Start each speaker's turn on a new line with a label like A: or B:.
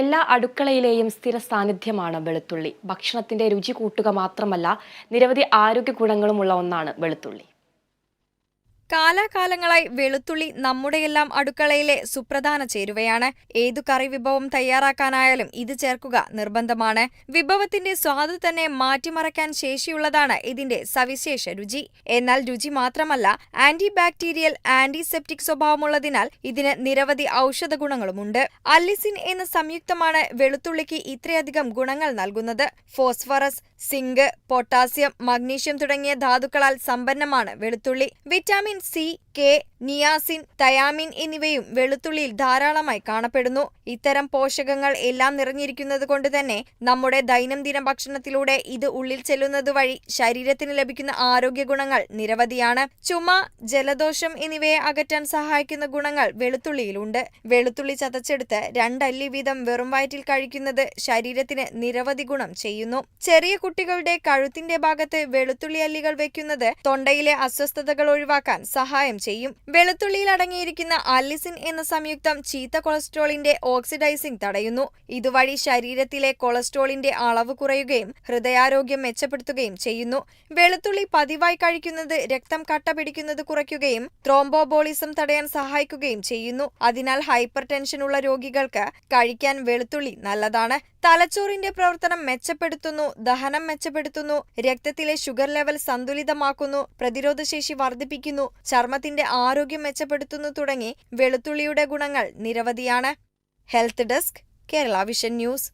A: എല്ലാ അടുക്കളയിലെയും സ്ഥിര സാന്നിധ്യമാണ് വെളുത്തുള്ളി. ഭക്ഷണത്തിന്റെ രുചി കൂട്ടുക മാത്രമല്ല, നിരവധി ആരോഗ്യ ഗുണങ്ങളുമുള്ള ഒന്നാണ് വെളുത്തുള്ളി.
B: കാലാകാലങ്ങളായി വെളുത്തുള്ളി നമ്മുടെയെല്ലാം അടുക്കളയിലെ സുപ്രധാന ചേരുവയാണ്. ഏതു കറി വിഭവം തയ്യാറാക്കാനായാലും ഇത് ചേർക്കുക നിർബന്ധമാണ്. വിഭവത്തിന്റെ സ്വാദ് തന്നെ മാറ്റിമറിക്കാൻ ശേഷിയുള്ളതാണ് ഇതിന്റെ സവിശേഷ രുചി. എന്നാൽ രുചി മാത്രമല്ല, ആന്റി ബാക്ടീരിയൽ, ആന്റിസെപ്റ്റിക് സ്വഭാവമുള്ളതിനാൽ ഇതിന് നിരവധി ഔഷധ ഗുണങ്ങളുമുണ്ട്. അല്ലിസിൻ എന്ന സംയുക്തമാണ് വെളുത്തുള്ളിക്ക് ഇത്രയധികം ഗുണങ്ങൾ നൽകുന്നത്. ഫോസ്ഫറസ്, സിങ്ക്, പൊട്ടാസ്യം, മഗ്നീഷ്യം തുടങ്ങിയ ധാതുക്കളാൽ സമ്പന്നമാണ് വെളുത്തുള്ളി. Vitamin C, K, niacin, thiamine എന്നിവയും വെളുത്തുള്ളിയിൽ ധാരാളമായി കാണപ്പെടുന്നു. ഇത്തരം പോഷകങ്ങൾ എല്ലാം നിറഞ്ഞിരിക്കുന്നത് കൊണ്ട് തന്നെ നമ്മുടെ ദൈനംദിന ഭക്ഷണത്തിലൂടെ ഇത് ഉള്ളിൽ ചെല്ലുന്നത് വഴി ശരീരത്തിന് ലഭിക്കുന്ന ആരോഗ്യ ഗുണങ്ങൾ നിരവധിയാണ്. ചുമ, ജലദോഷം എന്നിവയെ അകറ്റാൻ സഹായിക്കുന്ന ഗുണങ്ങൾ വെളുത്തുള്ളിയിലുണ്ട്. വെളുത്തുള്ളി ചതച്ചെടുത്ത് 2 അല്ലി വീതം വെറും വയറ്റിൽ കഴിക്കുന്നത് ശരീരത്തിന് നിരവധി ഗുണം ചെയ്യുന്നു. ചെറിയ കുട്ടികളുടെ കഴുത്തിന്റെ ഭാഗത്ത് വെളുത്തുള്ളി അല്ലികൾ വെക്കുന്നത് തൊണ്ടയിലെ അസ്വസ്ഥതകൾ ഒഴിവാക്കാൻ സഹായം ചെയ്യും. വെളുത്തുള്ളിയിൽ അടങ്ങിയിരിക്കുന്ന അല്ലിസിൻ എന്ന സംയുക്തം ചീത്ത കൊളസ്ട്രോളിന്റെ ഓക്സിഡൈസിംഗ് തടയുന്നു. ഇതുവഴി ശരീരത്തിലെ കൊളസ്ട്രോളിന്റെ അളവ് കുറയുകയും ഹൃദയാരോഗ്യം മെച്ചപ്പെടുത്തുകയും ചെയ്യുന്നു. വെളുത്തുള്ളി പതിവായി കഴിക്കുന്നത് രക്തം കട്ട പിടിക്കുന്നത് കുറയ്ക്കുകയും ത്രോംബോബോളിസം തടയാൻ സഹായിക്കുകയും ചെയ്യുന്നു. അതിനാൽ ഹൈപ്പർ ടെൻഷൻ ഉള്ള രോഗികൾക്ക് കഴിക്കാൻ വെളുത്തുള്ളി നല്ലതാണ്. തലച്ചോറിന്റെ പ്രവർത്തനം മെച്ചപ്പെടുത്തുന്നു, ദഹനം മെച്ചപ്പെടുത്തുന്നു, രക്തത്തിലെ ഷുഗർ ലെവൽ സന്തുലിതമാക്കുന്നു, പ്രതിരോധശേഷി വർദ്ധിപ്പിക്കുന്നു, ചർമ്മത്തിന്റെ ആരോഗ്യം മെച്ചപ്പെടുത്തുന്നു തുടങ്ങി വെളുത്തുള്ളിയുടെ ഗുണങ്ങൾ നിരവധിയാണ്. Health desk, Kerala vision news.